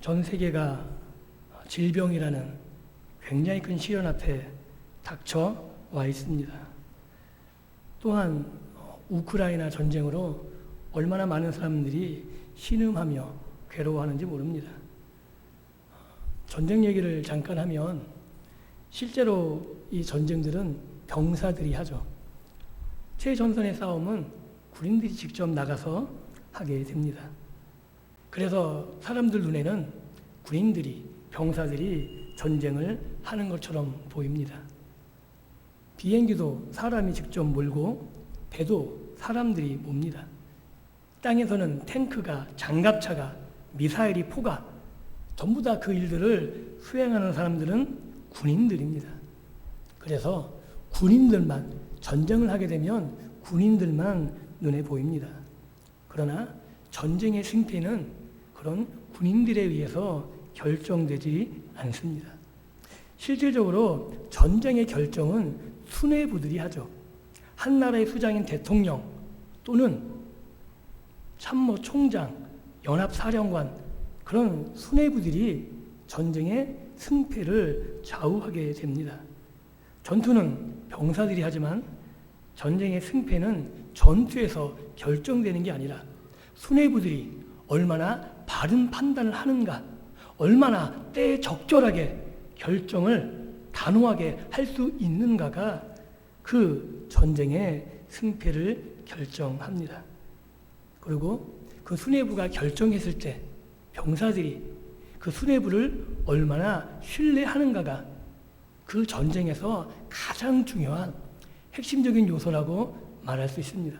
전 세계가 질병이라는 굉장히 큰 시련 앞에 닥쳐와 있습니다. 또한 우크라이나 전쟁으로 얼마나 많은 사람들이 신음하며 괴로워하는지 모릅니다. 전쟁 얘기를 잠깐 하면 실제로 이 전쟁들은 병사들이 하죠. 최전선의 싸움은 군인들이 직접 나가서 하게 됩니다. 그래서 사람들 눈에는 군인들이, 병사들이 전쟁을 하는 것처럼 보입니다. 비행기도 사람이 직접 몰고 배도 사람들이 몹니다. 땅에서는 탱크가, 장갑차가, 미사일이, 포가 전부 다 그 일들을 수행하는 사람들은 군인들입니다. 그래서 군인들만, 전쟁을 하게 되면 군인들만 눈에 보입니다. 그러나 전쟁의 승패는 그런 군인들에 의해서 결정되지 않습니다. 실질적으로 전쟁의 결정은 수뇌부들이 하죠. 한 나라의 수장인 대통령 또는 참모 총장, 연합사령관, 그런 수뇌부들이 전쟁의 승패를 좌우하게 됩니다. 전투는 병사들이 하지만 전쟁의 승패는 전투에서 결정되는 게 아니라 수뇌부들이 얼마나 바른 판단을 하는가, 얼마나 때에 적절하게 결정을 단호하게 할 수 있는가가 그 전쟁의 승패를 결정합니다. 그리고 그 수뇌부가 결정했을 때 병사들이 그 수뇌부를 얼마나 신뢰하는가가 그 전쟁에서 가장 중요한 핵심적인 요소라고 말할 수 있습니다.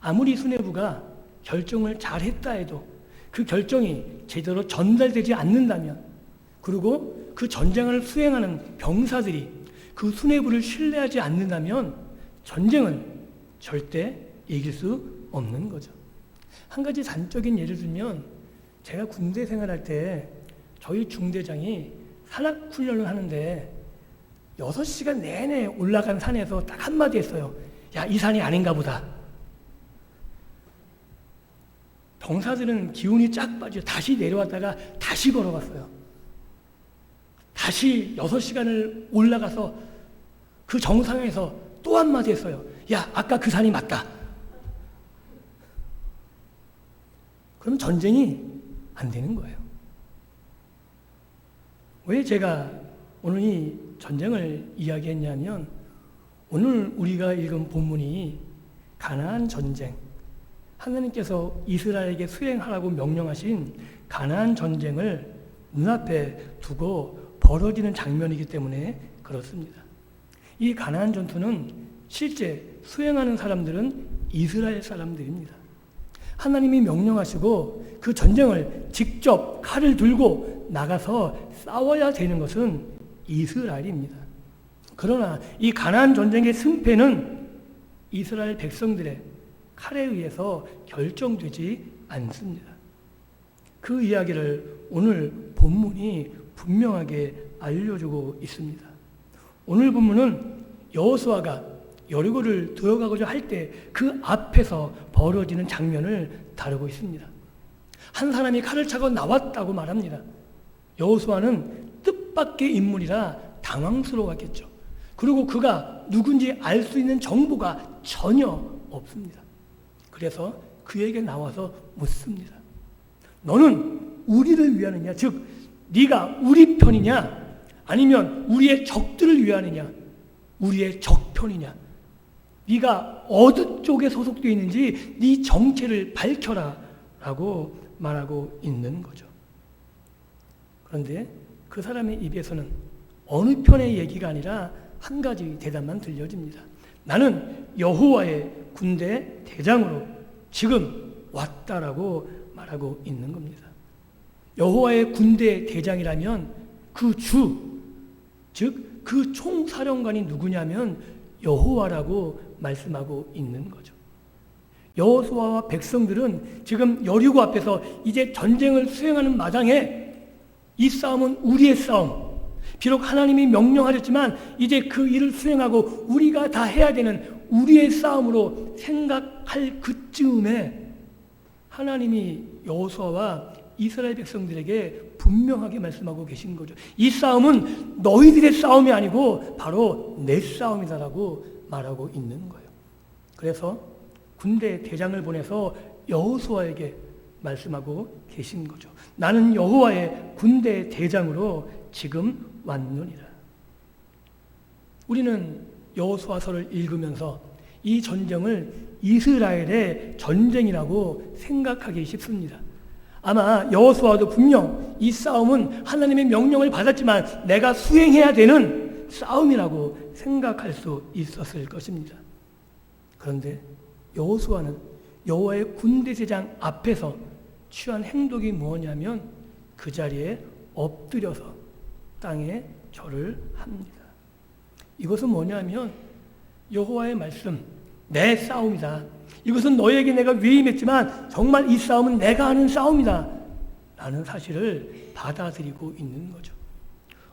아무리 수뇌부가 결정을 잘했다 해도 그 결정이 제대로 전달되지 않는다면, 그리고 그 전쟁을 수행하는 병사들이 그 수뇌부를 신뢰하지 않는다면 전쟁은 절대 이길 수 없는 거죠. 한 가지 단적인 예를 들면, 제가 군대 생활할 때 저희 중대장이 산악훈련을 하는데 6시간 내내 올라간 산에서 딱 한마디 했어요. 야, 이 산이 아닌가 보다. 병사들은 기운이 쫙 빠져 다시 내려왔다가 다시 걸어갔어요. 다시 6시간을 올라가서 그 정상에서 또 한마디 했어요. 야, 아까 그 산이 맞다. 그럼 전쟁이 안 되는 거예요. 왜 제가 오늘 이 전쟁을 이야기했냐면, 오늘 우리가 읽은 본문이 가나안 전쟁, 하나님께서 이스라엘에게 수행하라고 명령하신 가나안 전쟁을 눈앞에 두고 벌어지는 장면이기 때문에 그렇습니다. 이 가나안 전투는 실제 수행하는 사람들은 이스라엘 사람들입니다. 하나님이 명령하시고 그 전쟁을 직접 칼을 들고 나가서 싸워야 되는 것은 이스라엘입니다. 그러나 이 가나안 전쟁의 승패는 이스라엘 백성들의 칼에 의해서 결정되지 않습니다. 그 이야기를 오늘 본문이 분명하게 알려주고 있습니다. 오늘 본문은 여호수아가 여리고를 들어가고자 할 때 그 앞에서 벌어지는 장면을 다루고 있습니다. 한 사람이 칼을 차고 나왔다고 말합니다. 여호수아는 뜻밖의 인물이라 당황스러웠겠죠. 그리고 그가 누군지 알 수 있는 정보가 전혀 없습니다. 그래서 그에게 나와서 묻습니다. 너는 우리를 위하느냐? 즉 네가 우리 편이냐? 아니면 우리의 적들을 위하느냐? 우리의 적편이냐? 네가 어느 쪽에 소속되어 있는지 네 정체를 밝혀라 라고 말하고 있는 거죠. 그런데 그 사람의 입에서는 어느 편의 얘기가 아니라 한 가지 대답만 들려집니다. 나는 여호와의 군대 대장으로 지금 왔다라고 말하고 있는 겁니다. 여호와의 군대 대장이라면 그 주, 즉 그 총사령관이 누구냐면 여호와라고 말씀하고 있는 거죠. 여호수아와 백성들은 지금 여리고 앞에서 이제 전쟁을 수행하는 마당에 이 싸움은 우리의 싸움, 비록 하나님이 명령하셨지만 이제 그 일을 수행하고 우리가 다 해야 되는 우리의 싸움으로 생각할 그쯤에 하나님이 여호수아와 이스라엘 백성들에게 분명하게 말씀하고 계신 거죠. 이 싸움은 너희들의 싸움이 아니고 바로 내 싸움이다라고 말하고 있는 거예요. 그래서 군대 대장을 보내서 여호수아에게 말씀하고 계신 거죠. 나는 여호와의 군대 대장으로 지금 왔느니라. 우리는 여호수아서를 읽으면서 이 전쟁을 이스라엘의 전쟁이라고 생각하기 쉽습니다. 아마 여호수아도 분명 이 싸움은 하나님의 명령을 받았지만 내가 수행해야 되는 싸움이라고 생각할 수 있었을 것입니다. 그런데 여호수아는 여호와의 군대대장 앞에서 취한 행동이 뭐냐면 그 자리에 엎드려서 땅에 절을 합니다. 이것은 뭐냐면 여호와의 말씀, 내 싸움이다. 이것은 너에게 내가 위임했지만 정말 이 싸움은 내가 하는 싸움이다. 라는 사실을 받아들이고 있는 거죠.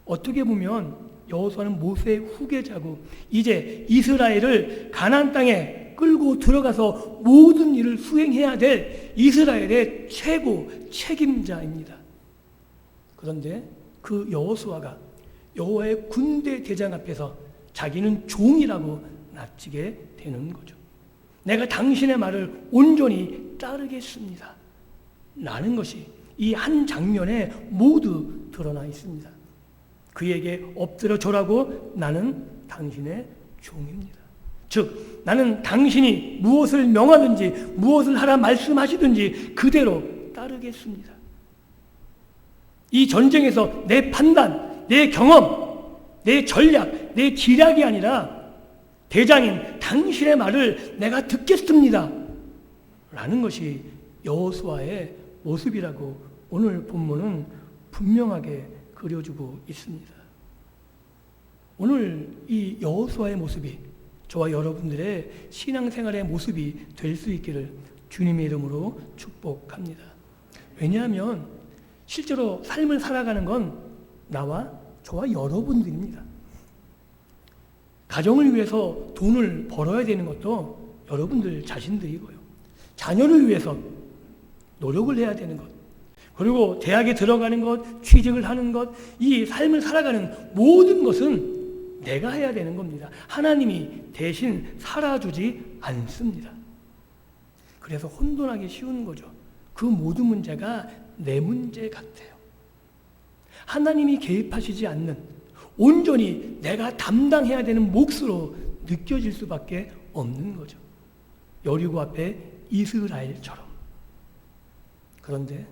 어떻게 보면 여호수아는 모세의 후계자고 이제 이스라엘을 가나안 땅에 끌고 들어가서 모든 일을 수행해야 될 이스라엘의 최고 책임자입니다. 그런데 그 여호수아가 여호와의 군대 대장 앞에서 자기는 종이라고 납치게 되는 거죠. 내가 당신의 말을 온전히 따르겠습니다. 라는 것이 이 한 장면에 모두 드러나 있습니다. 그에게 엎드려 절하고 나는 당신의 종입니다. 즉 나는 당신이 무엇을 명하든지 무엇을 하라 말씀하시든지 그대로 따르겠습니다. 이 전쟁에서 내 판단, 내 경험, 내 전략, 내 지략이 아니라 대장인 당신의 말을 내가 듣겠습니다. 라는 것이 여호수아의 모습이라고 오늘 본문은 분명하게 그려주고 있습니다. 오늘 이 여호수아의 모습이 저와 여러분들의 신앙생활의 모습이 될 수 있기를 주님의 이름으로 축복합니다. 왜냐하면 실제로 삶을 살아가는 건 나와 저와 여러분들입니다. 가정을 위해서 돈을 벌어야 되는 것도 여러분들 자신들이고요. 자녀를 위해서 노력을 해야 되는 것, 그리고 대학에 들어가는 것, 취직을 하는 것, 이 삶을 살아가는 모든 것은 내가 해야 되는 겁니다. 하나님이 대신 살아주지 않습니다. 그래서 혼돈하기 쉬운 거죠. 그 모든 문제가 내 문제 같아요. 하나님이 개입하시지 않는 온전히 내가 담당해야 되는 몫으로 느껴질 수밖에 없는 거죠. 여리고 앞에 이스라엘처럼. 그런데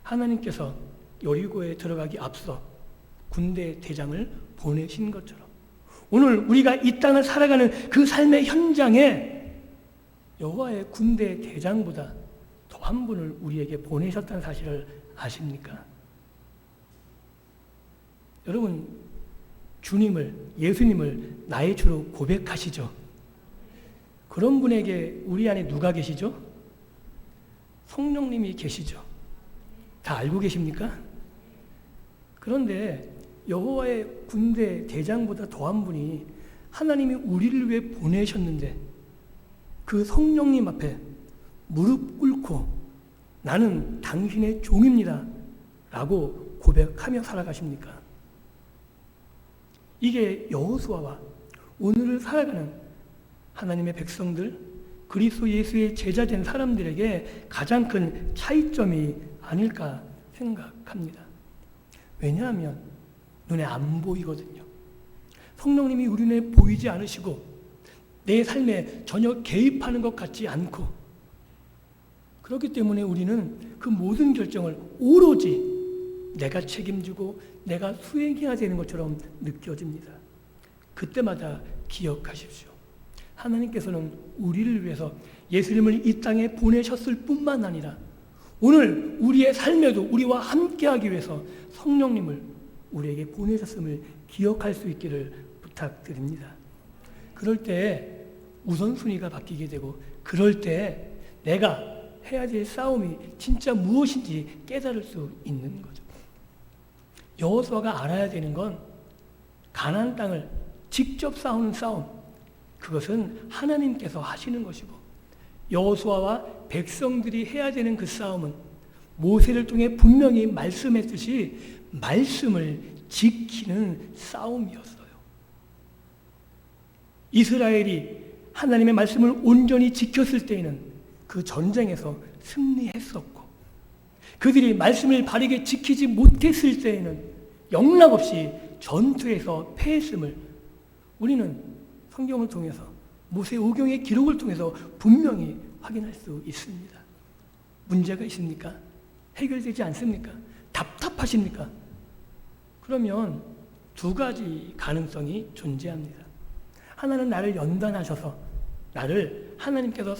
하나님께서 여리고에 들어가기 앞서 군대 대장을 보내신 것처럼 오늘 우리가 이 땅을 살아가는 그 삶의 현장에 여호와의 군대 대장보다 더 한 분을 우리에게 보내셨다는 사실을 아십니까? 여러분, 주님을, 예수님을 나의 주로 고백하시죠? 그런 분에게 우리 안에 누가 계시죠? 성령님이 계시죠? 다 알고 계십니까? 그런데 여호와의 군대 대장보다 더한 분이 하나님이 우리를 위해 보내셨는데 그 성령님 앞에 무릎 꿇고 나는 당신의 종입니다 라고 고백하며 살아가십니까? 이게 여호수아와 오늘을 살아가는 하나님의 백성들, 그리스도 예수의 제자된 사람들에게 가장 큰 차이점이 아닐까 생각합니다. 왜냐하면 눈에 안 보이거든요. 성령님이 우리 눈에 보이지 않으시고 내 삶에 전혀 개입하는 것 같지 않고 그렇기 때문에 우리는 그 모든 결정을 오로지 내가 책임지고 내가 수행해야 되는 것처럼 느껴집니다. 그때마다 기억하십시오. 하나님께서는 우리를 위해서 예수님을 이 땅에 보내셨을 뿐만 아니라 오늘 우리의 삶에도 우리와 함께하기 위해서 성령님을 우리에게 보내셨음을 기억할 수 있기를 부탁드립니다. 그럴 때 우선순위가 바뀌게 되고 그럴 때 내가 해야 될 싸움이 진짜 무엇인지 깨달을 수 있는 거죠. 여호수아가 알아야 되는 건 가나안 땅을 직접 싸우는 싸움, 그것은 하나님께서 하시는 것이고 여호수아와 백성들이 해야 되는 그 싸움은 모세를 통해 분명히 말씀했듯이 말씀을 지키는 싸움이었어요. 이스라엘이 하나님의 말씀을 온전히 지켰을 때에는 그 전쟁에서 승리했었고, 그들이 말씀을 바르게 지키지 못했을 때에는 영락없이 전투에서 패했음을 우리는 성경을 통해서 모세오경의 기록을 통해서 분명히 확인할 수 있습니다. 문제가 있습니까? 해결되지 않습니까? 답답하십니까? 그러면 두 가지 가능성이 존재합니다. 하나는 나를 연단하셔서 나를 하나님께서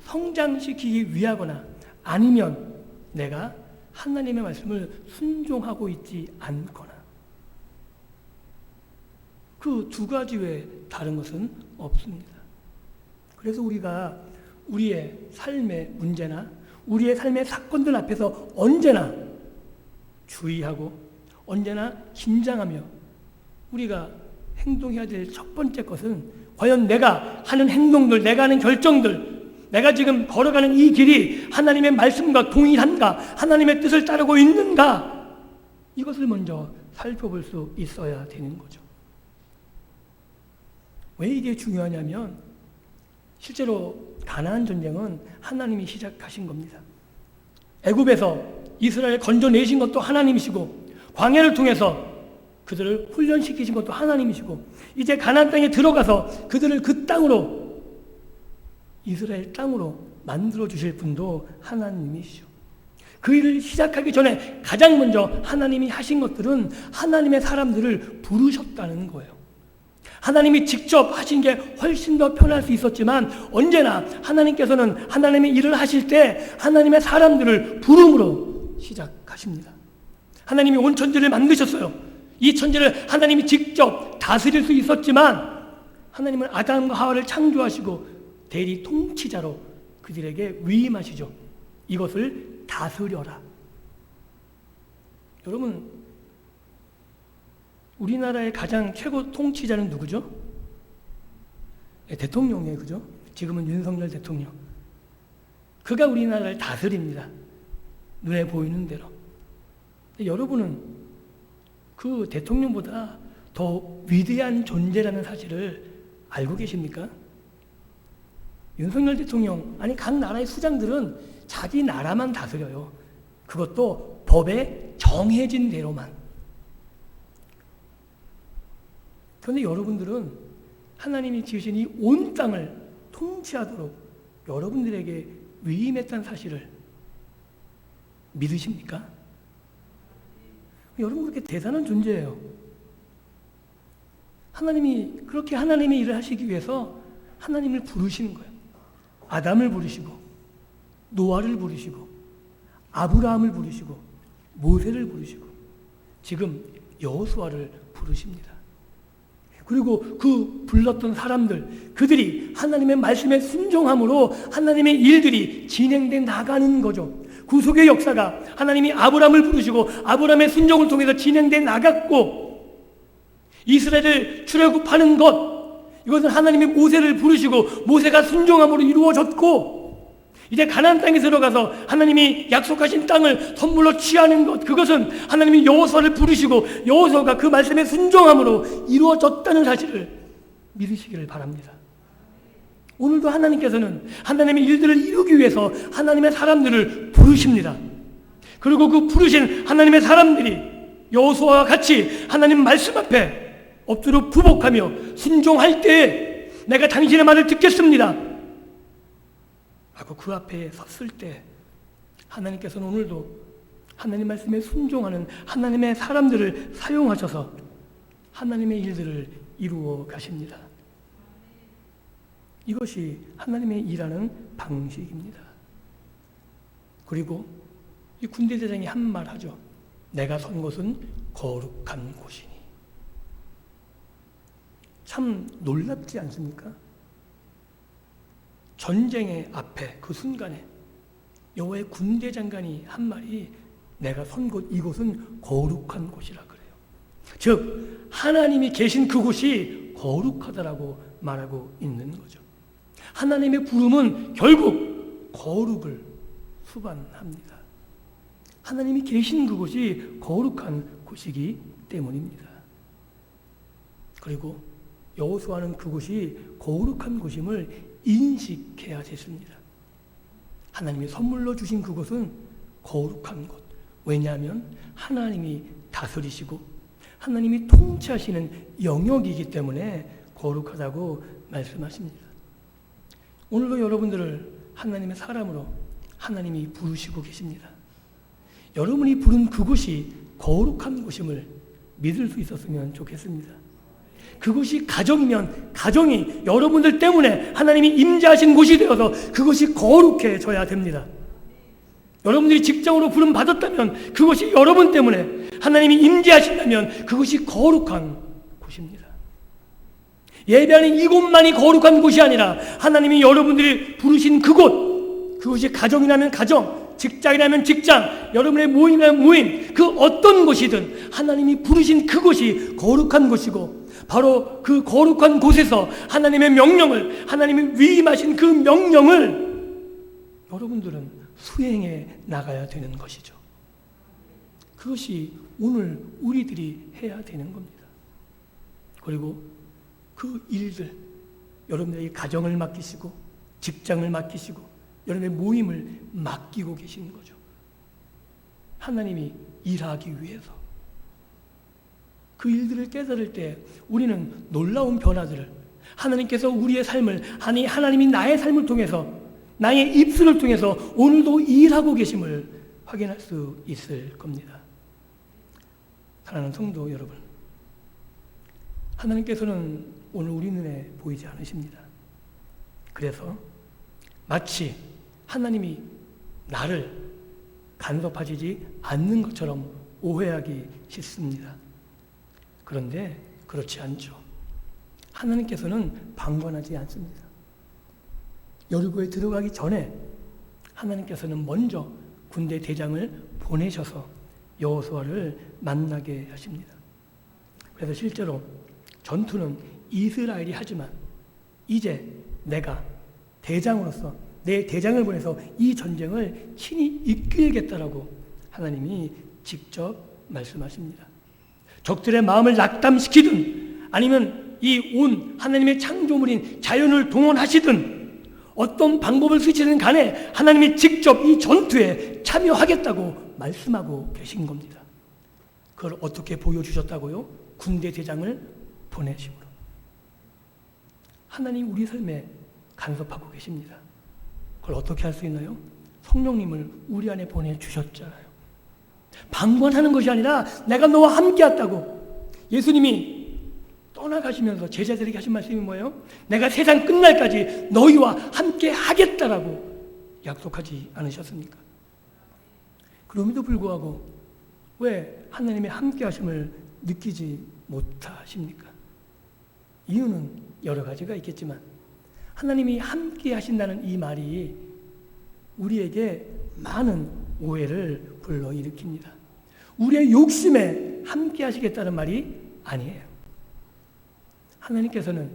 성장시키기 위하거나, 아니면 내가 하나님의 말씀을 순종하고 있지 않거나, 그 두 가지 외에 다른 것은 없습니다. 그래서 우리가 우리의 삶의 문제나 우리의 삶의 사건들 앞에서 언제나 주의하고 언제나 긴장하며 우리가 행동해야 될 첫 번째 것은, 과연 내가 하는 행동들, 내가 하는 결정들, 내가 지금 걸어가는 이 길이 하나님의 말씀과 동일한가, 하나님의 뜻을 따르고 있는가, 이것을 먼저 살펴볼 수 있어야 되는 거죠. 왜 이게 중요하냐면, 실제로 가나안 전쟁은 하나님이 시작하신 겁니다. 애굽에서 이스라엘 건져내신 것도 하나님이시고, 광야를 통해서 그들을 훈련시키신 것도 하나님이시고, 이제 가나안 땅에 들어가서 그들을 그 땅으로, 이스라엘 땅으로 만들어 주실 분도 하나님이시죠. 그 일을 시작하기 전에 가장 먼저 하나님이 하신 것들은 하나님의 사람들을 부르셨다는 거예요. 하나님이 직접 하신 게 훨씬 더 편할 수 있었지만, 언제나 하나님께서는 하나님의 일을 하실 때 하나님의 사람들을 부름으로 시작하십니다. 하나님이 온 천지를 만드셨어요. 이 천지를 하나님이 직접 다스릴 수 있었지만, 하나님은 아담과 하와를 창조하시고 대리 통치자로 그들에게 위임하시죠. 이것을 다스려라. 여러분, 우리나라의 가장 최고 통치자는 누구죠? 대통령이에요, 그죠? 지금은 윤석열 대통령. 그가 우리나라를 다스립니다. 눈에 보이는 대로. 여러분은 그 대통령보다 더 위대한 존재라는 사실을 알고 계십니까? 윤석열 대통령, 아니 각 나라의 수장들은 자기 나라만 다스려요. 그것도 법에 정해진 대로만. 그런데 여러분들은 하나님이 지으신 이 온 땅을 통치하도록 여러분들에게 위임했다는 사실을 믿으십니까? 여러분, 그렇게 대단한 존재예요. 하나님이 그렇게 하나님의 일을 하시기 위해서 하나님을 부르시는 거예요. 아담을 부르시고, 노아를 부르시고, 아브라함을 부르시고, 모세를 부르시고, 지금 여호수아를 부르십니다. 그리고 그 불렀던 사람들, 그들이 하나님의 말씀에 순종함으로 하나님의 일들이 진행돼 나가는 거죠. 구속의 역사가 하나님이 아브라함을 부르시고 아브라함의 순종을 통해서 진행돼 나갔고, 이스라엘을 출애굽하는 것, 이것은 하나님이 모세를 부르시고 모세가 순종함으로 이루어졌고, 이제 가나안 땅에 들어가서 하나님이 약속하신 땅을 선물로 취하는 것, 그것은 하나님이 여호수아를 부르시고 여호수아가 그 말씀에 순종함으로 이루어졌다는 사실을 믿으시기를 바랍니다. 오늘도 하나님께서는 하나님의 일들을 이루기 위해서 하나님의 사람들을 부르십니다. 그리고 그 부르신 하나님의 사람들이 여호수아와 같이 하나님 말씀 앞에 엎드려 부복하며 순종할 때에 내가 당신의 말을 듣겠습니다 라고 그 앞에 섰을 때, 하나님께서는 오늘도 하나님 말씀에 순종하는 하나님의 사람들을 사용하셔서 하나님의 일들을 이루어 가십니다. 이것이 하나님의 일하는 방식입니다. 그리고 이 군대대장이 한 말 하죠. 내가 선 곳은 거룩한 곳이니. 참 놀랍지 않습니까? 전쟁의 앞에 그 순간에 여호와의 군대 장관이 한 말이, 내가 선 곳 이곳은 거룩한 곳이라 그래요. 즉 하나님이 계신 그곳이 거룩하다라고 말하고 있는 거죠. 하나님의 부름은 결국 거룩을 수반합니다. 하나님이 계신 그곳이 거룩한 곳이기 때문입니다. 그리고 여호수아는 그곳이 거룩한 곳임을 인식해야 됐습니다. 하나님이 선물로 주신 그곳은 거룩한 곳. 왜냐하면 하나님이 다스리시고 하나님이 통치하시는 영역이기 때문에 거룩하다고 말씀하십니다. 오늘도 여러분들을 하나님의 사람으로 하나님이 부르시고 계십니다. 여러분이 부른 그곳이 거룩한 곳임을 믿을 수 있었으면 좋겠습니다. 그곳이 가정이면 가정이 여러분들 때문에 하나님이 임재하신 곳이 되어서 그것이 거룩해져야 됩니다. 여러분들이 직장으로 부름 받았다면 그것이 여러분 때문에 하나님이 임재하신다면 그것이 거룩한 곳입니다. 예배하는 이곳만이 거룩한 곳이 아니라 하나님이 여러분들이 부르신 그곳이 가정이라면 가정, 직장이라면 직장, 여러분의 모임이라면 모임, 그 어떤 곳이든 하나님이 부르신 그곳이 거룩한 곳이고 바로 그 거룩한 곳에서 하나님의 명령을, 하나님이 위임하신 그 명령을 여러분들은 수행해 나가야 되는 것이죠. 그것이 오늘 우리들이 해야 되는 겁니다. 그리고 그 일들, 여러분들에게 가정을 맡기시고 직장을 맡기시고 여러분의 모임을 맡기고 계시는 거죠. 하나님이 일하기 위해서. 그 일들을 깨달을 때 우리는 놀라운 변화들을 하나님께서 우리의 삶을, 아니 하나님이 나의 삶을 통해서, 나의 입술을 통해서 오늘도 일하고 계심을 확인할 수 있을 겁니다. 사랑하는 성도 여러분, 하나님께서는 오늘 우리 눈에 보이지 않으십니다. 그래서 마치 하나님이 나를 간섭하시지 않는 것처럼 오해하기 쉽습니다. 그런데 그렇지 않죠. 하나님께서는 방관하지 않습니다. 여리고에 들어가기 전에 하나님께서는 먼저 군대 대장을 보내셔서 여호수아를 만나게 하십니다. 그래서 실제로 전투는 이스라엘이 하지만 이제 내가 대장으로서 내 대장을 보내서 이 전쟁을 친히 이끌겠다라고 하나님이 직접 말씀하십니다. 적들의 마음을 낙담시키든 아니면 이 온 하나님의 창조물인 자연을 동원하시든 어떤 방법을 쓰시든 간에 하나님이 직접 이 전투에 참여하겠다고 말씀하고 계신 겁니다. 그걸 어떻게 보여주셨다고요? 군대 대장을 보내심으로. 하나님 우리 삶에 간섭하고 계십니다. 그걸 어떻게 할 수 있나요? 성령님을 우리 안에 보내주셨잖아요. 방관하는 것이 아니라 내가 너와 함께 했다고. 예수님이 떠나가시면서 제자들에게 하신 말씀이 뭐예요? 내가 세상 끝날까지 너희와 함께 하겠다라고 약속하지 않으셨습니까? 그럼에도 불구하고 왜 하나님의 함께 하심을 느끼지 못하십니까? 이유는 여러 가지가 있겠지만 하나님이 함께 하신다는 이 말이 우리에게 많은 오해를 불러일으킵니다. 우리의 욕심에 함께 하시겠다는 말이 아니에요. 하나님께서는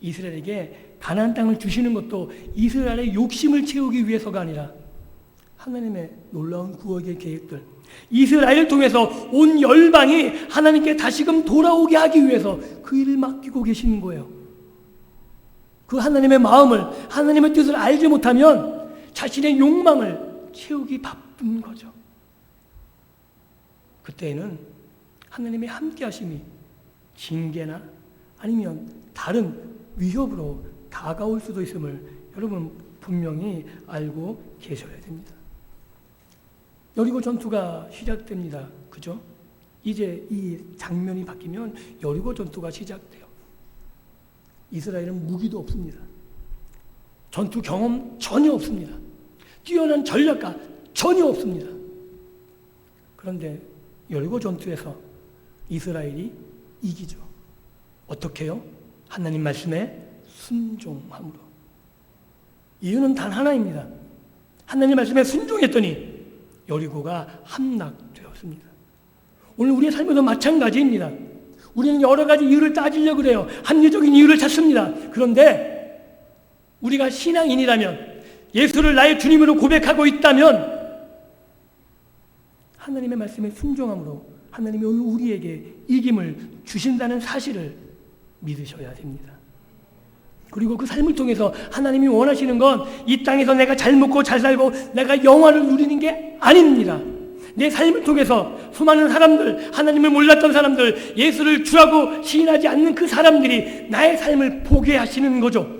이스라엘에게 가나안 땅을 주시는 것도 이스라엘의 욕심을 채우기 위해서가 아니라 하나님의 놀라운 구원의 계획들, 이스라엘을 통해서 온 열방이 하나님께 다시금 돌아오게 하기 위해서 그 일을 맡기고 계시는 거예요. 그 하나님의 마음을, 하나님의 뜻을 알지 못하면 자신의 욕망을 채우기 바쁜 거죠. 그때에는 하나님의 함께 하심이 징계나 아니면 다른 위협으로 다가올 수도 있음을 여러분 분명히 알고 계셔야 됩니다. 여리고 전투가 시작됩니다. 그죠? 이제 이 장면이 바뀌면 여리고 전투가 시작돼요. 이스라엘은 무기도 없습니다. 전투 경험 전혀 없습니다. 뛰어난 전략가 전혀 없습니다. 그런데 여리고 전투에서 이스라엘이 이기죠. 어떻게 해요? 하나님 말씀에 순종함으로. 이유는 단 하나입니다. 하나님 말씀에 순종했더니 여리고가 함락되었습니다. 오늘 우리의 삶에도 마찬가지입니다. 우리는 여러 가지 이유를 따지려고 그래요. 합리적인 이유를 찾습니다. 그런데 우리가 신앙인이라면, 예수를 나의 주님으로 고백하고 있다면 하나님의 말씀에 순종함으로 하나님이 오늘 우리에게 이김을 주신다는 사실을 믿으셔야 됩니다. 그리고 그 삶을 통해서 하나님이 원하시는 건 이 땅에서 내가 잘 먹고 잘 살고 내가 영화를 누리는 게 아닙니다. 내 삶을 통해서 수많은 사람들, 하나님을 몰랐던 사람들, 예수를 주라고 시인하지 않는 그 사람들이 나의 삶을 보게 하시는 거죠.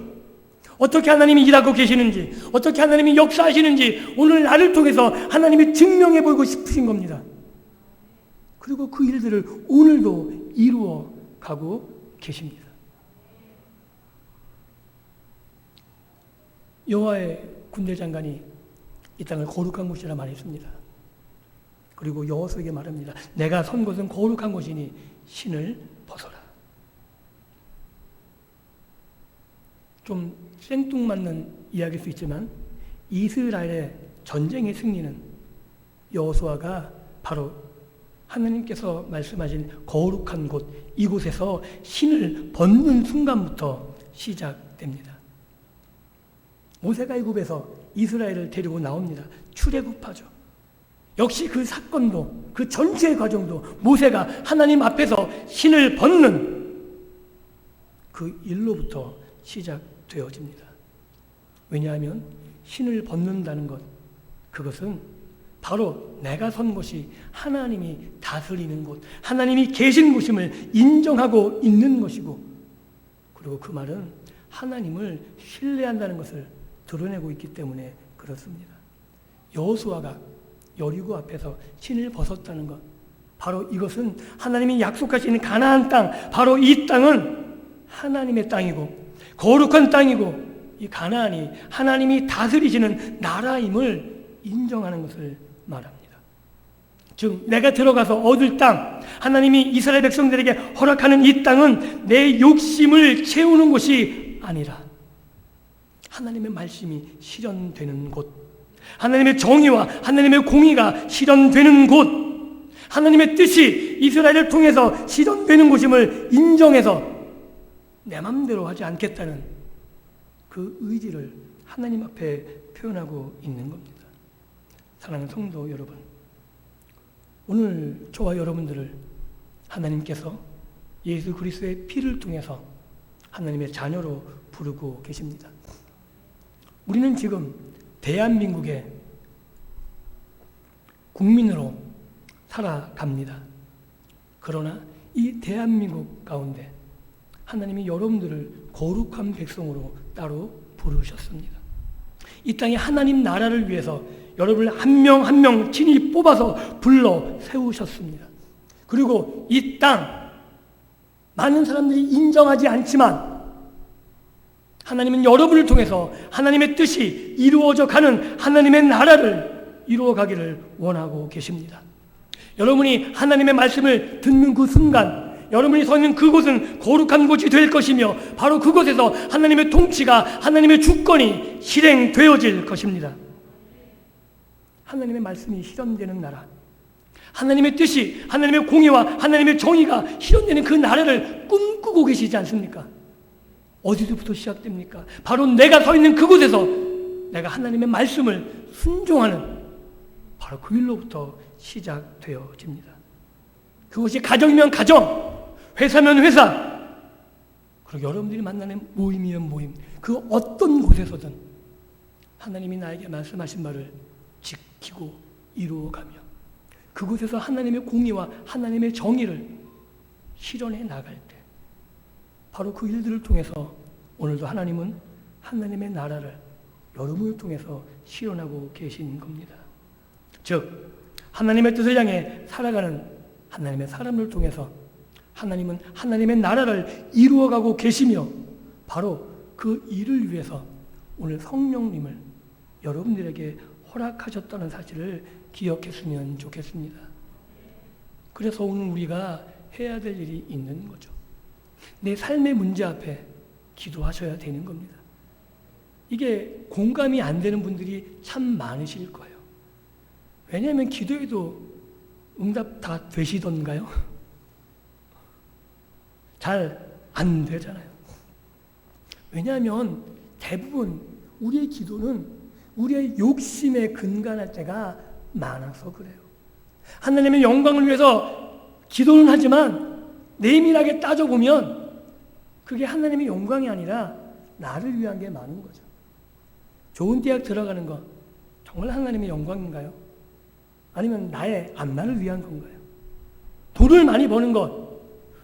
어떻게 하나님이 일하고 계시는지, 어떻게 하나님이 역사하시는지 오늘 나를 통해서 하나님이 증명해 보이고 싶으신 겁니다. 그리고 그 일들을 오늘도 이루어 가고 계십니다. 여호와의 군대 장관이 이 땅을 거룩한 곳이라 말했습니다. 그리고 여호수에게 말합니다. 내가 선 곳은 거룩한 곳이니 신을 벗어라. 좀 생뚱맞는 이야기일 수 있지만 이스라엘의 전쟁의 승리는 여호수아가 바로 하나님께서 말씀하신 거룩한 곳, 이곳에서 신을 벗는 순간부터 시작됩니다. 모세가 애굽에서 이스라엘을 데리고 나옵니다. 출애굽하죠. 역시 그 사건도, 그 전체의 과정도 모세가 하나님 앞에서 신을 벗는 그 일로부터 시작되어집니다. 왜냐하면 신을 벗는다는 것, 그것은 바로 내가 선 곳이 하나님이 다스리는 곳, 하나님이 계신 곳임을 인정하고 있는 것이고, 그리고 그 말은 하나님을 신뢰한다는 것을 드러내고 있기 때문에 그렇습니다. 여호수아가 여리고 앞에서 신을 벗었다는 것, 바로 이것은 하나님이 약속하신 가나안 땅, 바로 이 땅은 하나님의 땅이고 거룩한 땅이고 이 가나안이 하나님이 다스리시는 나라임을 인정하는 것을 말합니다. 즉 내가 들어가서 얻을 땅, 하나님이 이스라엘 백성들에게 허락하는 이 땅은 내 욕심을 채우는 곳이 아니라 하나님의 말씀이 실현되는 곳, 하나님의 정의와 하나님의 공의가 실현되는 곳, 하나님의 뜻이 이스라엘을 통해서 실현되는 곳임을 인정해서 내 맘대로 하지 않겠다는 그 의지를 하나님 앞에 표현하고 있는 겁니다. 사랑하는 성도 여러분, 오늘 저와 여러분들을 하나님께서 예수 그리스도의 피를 통해서 하나님의 자녀로 부르고 계십니다. 우리는 지금 대한민국의 국민으로 살아갑니다. 그러나 이 대한민국 가운데 하나님이 여러분들을 거룩한 백성으로 따로 부르셨습니다. 이 땅에 하나님 나라를 위해서 여러분을 한 명 한 명 친히 뽑아서 불러 세우셨습니다. 그리고 이 땅 많은 사람들이 인정하지 않지만 하나님은 여러분을 통해서 하나님의 뜻이 이루어져 가는 하나님의 나라를 이루어 가기를 원하고 계십니다. 여러분이 하나님의 말씀을 듣는 그 순간 여러분이 서 있는 그곳은 거룩한 곳이 될 것이며 바로 그곳에서 하나님의 통치가, 하나님의 주권이 실행되어질 것입니다. 하나님의 말씀이 실현되는 나라, 하나님의 뜻이, 하나님의 공의와 하나님의 정의가 실현되는 그 나라를 꿈꾸고 계시지 않습니까? 어디서부터 시작됩니까? 바로 내가 서 있는 그곳에서 내가 하나님의 말씀을 순종하는 바로 그 일로부터 시작되어집니다. 그것이 가정이면 가정, 회사면 회사, 그리고 여러분들이 만나는 모임이면 모임, 그 어떤 곳에서든 하나님이 나에게 말씀하신 말을 지키고 이루어가며 그곳에서 하나님의 공의와 하나님의 정의를 실현해 나갈 때 바로 그 일들을 통해서 오늘도 하나님은 하나님의 나라를 여러분을 통해서 실현하고 계신 겁니다. 즉 하나님의 뜻을 향해 살아가는 하나님의 사람을 통해서 하나님은 하나님의 나라를 이루어가고 계시며 바로 그 일을 위해서 오늘 성령님을 여러분들에게 허락하셨다는 사실을 기억했으면 좋겠습니다. 그래서 오늘 우리가 해야 될 일이 있는 거죠. 내 삶의 문제 앞에 기도하셔야 되는 겁니다. 이게 공감이 안 되는 분들이 참 많으실 거예요. 왜냐하면 기도해도 응답 다 되시던가요? 잘 안 되잖아요. 왜냐하면 대부분 우리의 기도는 우리의 욕심에 근간할 때가 많아서 그래요. 하나님의 영광을 위해서 기도는 하지만 내밀하게 따져보면 그게 하나님의 영광이 아니라 나를 위한 게 많은 거죠. 좋은 대학 들어가는 거 정말 하나님의 영광인가요? 아니면 나의 앞날을 위한 건가요? 돈을 많이 버는 것,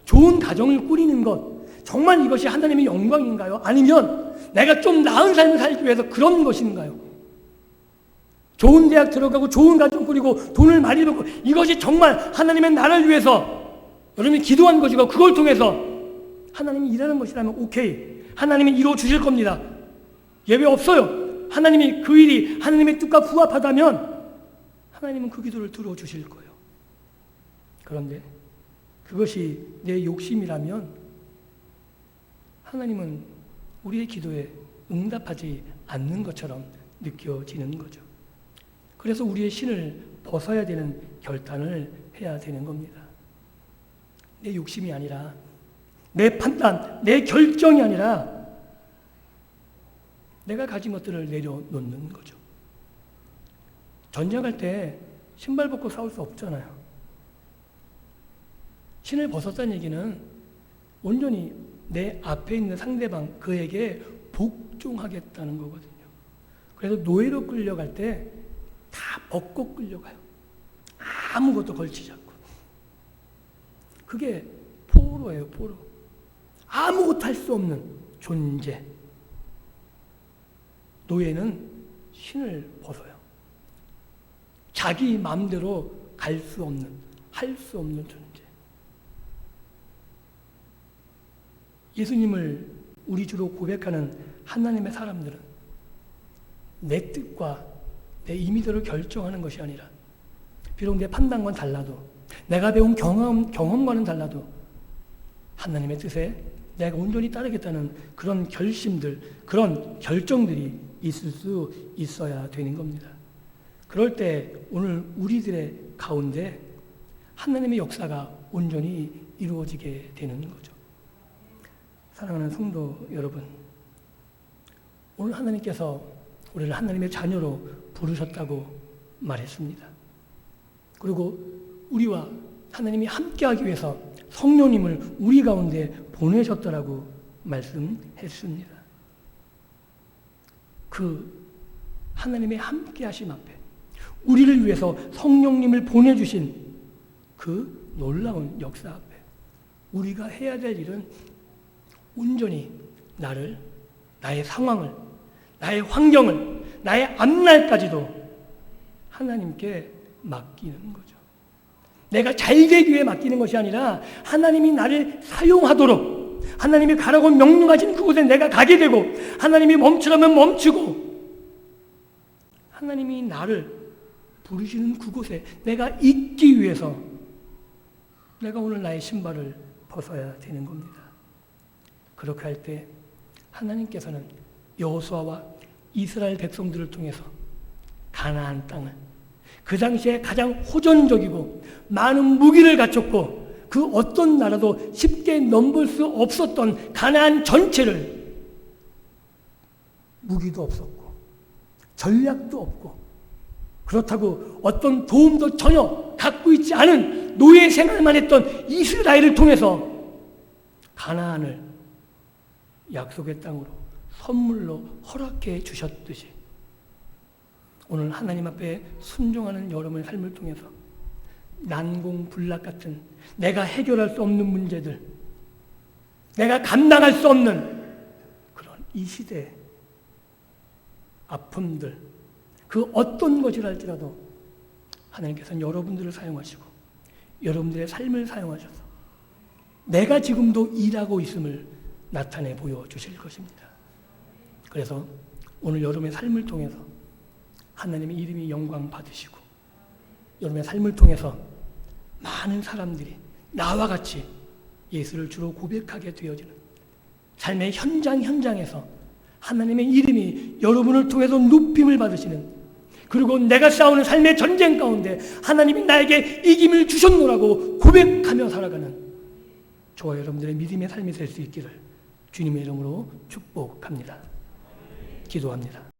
좋은 가정을 꾸리는 것, 정말 이것이 하나님의 영광인가요? 아니면 내가 좀 나은 삶을 살기 위해서 그런 것인가요? 좋은 대학 들어가고 좋은 가정 꾸리고 돈을 많이 벌고 이것이 정말 하나님의 나라를 위해서 여러분이 기도한 것이고 그걸 통해서 하나님이 일하는 것이라면 오케이. 하나님이 이루어 주실 겁니다. 예외 없어요. 하나님이 그 일이 하나님의 뜻과 부합하다면 하나님은 그 기도를 들어주실 거예요. 그런데 그것이 내 욕심이라면 하나님은 우리의 기도에 응답하지 않는 것처럼 느껴지는 거죠. 그래서 우리의 신을 벗어야 되는 결단을 해야 되는 겁니다. 내 욕심이 아니라 내 판단, 내 결정이 아니라 내가 가진 것들을 내려놓는 거죠. 전쟁할 때 신발 벗고 싸울 수 없잖아요. 신을 벗었다는 얘기는 온전히 내 앞에 있는 상대방, 그에게 복종하겠다는 거거든요. 그래서 노예로 끌려갈 때 다 벗고 끌려가요. 아무것도 걸치지 않고. 그게 포로예요, 포로. 아무것도 할 수 없는 존재. 노예는 신을 벗어요. 자기 마음대로 갈 수 없는, 할 수 없는 존재. 예수님을 우리 주로 고백하는 하나님의 사람들은 내 뜻과 내 임의대로 결정하는 것이 아니라 비록 내 판단과는 달라도 내가 배운 경험과는 달라도 하나님의 뜻에 내가 온전히 따르겠다는 그런 결심들, 그런 결정들이 있을 수 있어야 되는 겁니다. 그럴 때 오늘 우리들의 가운데 하나님의 역사가 온전히 이루어지게 되는 거죠. 사랑하는 성도 여러분, 오늘 하나님께서 우리를 하나님의 자녀로 부르셨다고 말했습니다. 그리고 우리와 하나님이 함께하기 위해서 성령님을 우리 가운데 보내셨다라고 말씀했습니다. 그 하나님의 함께하심 앞에 우리를 위해서 성령님을 보내주신 그 놀라운 역사 앞에 우리가 해야 될 일은 온전히 나를, 나의 상황을, 나의 환경을, 나의 앞날까지도 하나님께 맡기는 거죠. 내가 잘 되기 위해 맡기는 것이 아니라 하나님이 나를 사용하도록 하나님이 가라고 명령하신 그곳에 내가 가게 되고 하나님이 멈추라면 멈추고 하나님이 나를 부르시는 그곳에 내가 있기 위해서 내가 오늘 나의 신발을 벗어야 되는 겁니다. 그렇게 할 때 하나님께서는 여호수아와 이스라엘 백성들을 통해서 가나안 땅을 그 당시에 가장 호전적이고 많은 무기를 갖췄고 그 어떤 나라도 쉽게 넘볼 수 없었던 가나안 전체를 무기도 없었고 전략도 없고 그렇다고 어떤 도움도 전혀 갖고 있지 않은 노예 생활만 했던 이스라엘을 통해서 가나안을 약속의 땅으로 선물로 허락해 주셨듯이 오늘 하나님 앞에 순종하는 여러분의 삶을 통해서 난공불락 같은 내가 해결할 수 없는 문제들, 내가 감당할 수 없는 그런 이 시대의 아픔들, 그 어떤 것이랄지라도 하나님께서는 여러분들을 사용하시고 여러분들의 삶을 사용하셔서 내가 지금도 일하고 있음을 나타내 보여주실 것입니다. 그래서 오늘 여러분의 삶을 통해서 하나님의 이름이 영광 받으시고 여러분의 삶을 통해서 많은 사람들이 나와 같이 예수를 주로 고백하게 되어지는 삶의 현장에서 하나님의 이름이 여러분을 통해서 높임을 받으시는, 그리고 내가 싸우는 삶의 전쟁 가운데 하나님이 나에게 이김을 주셨노라고 고백하며 살아가는 저와 여러분들의 믿음의 삶이 될 수 있기를 주님의 이름으로 축복합니다. 기도합니다.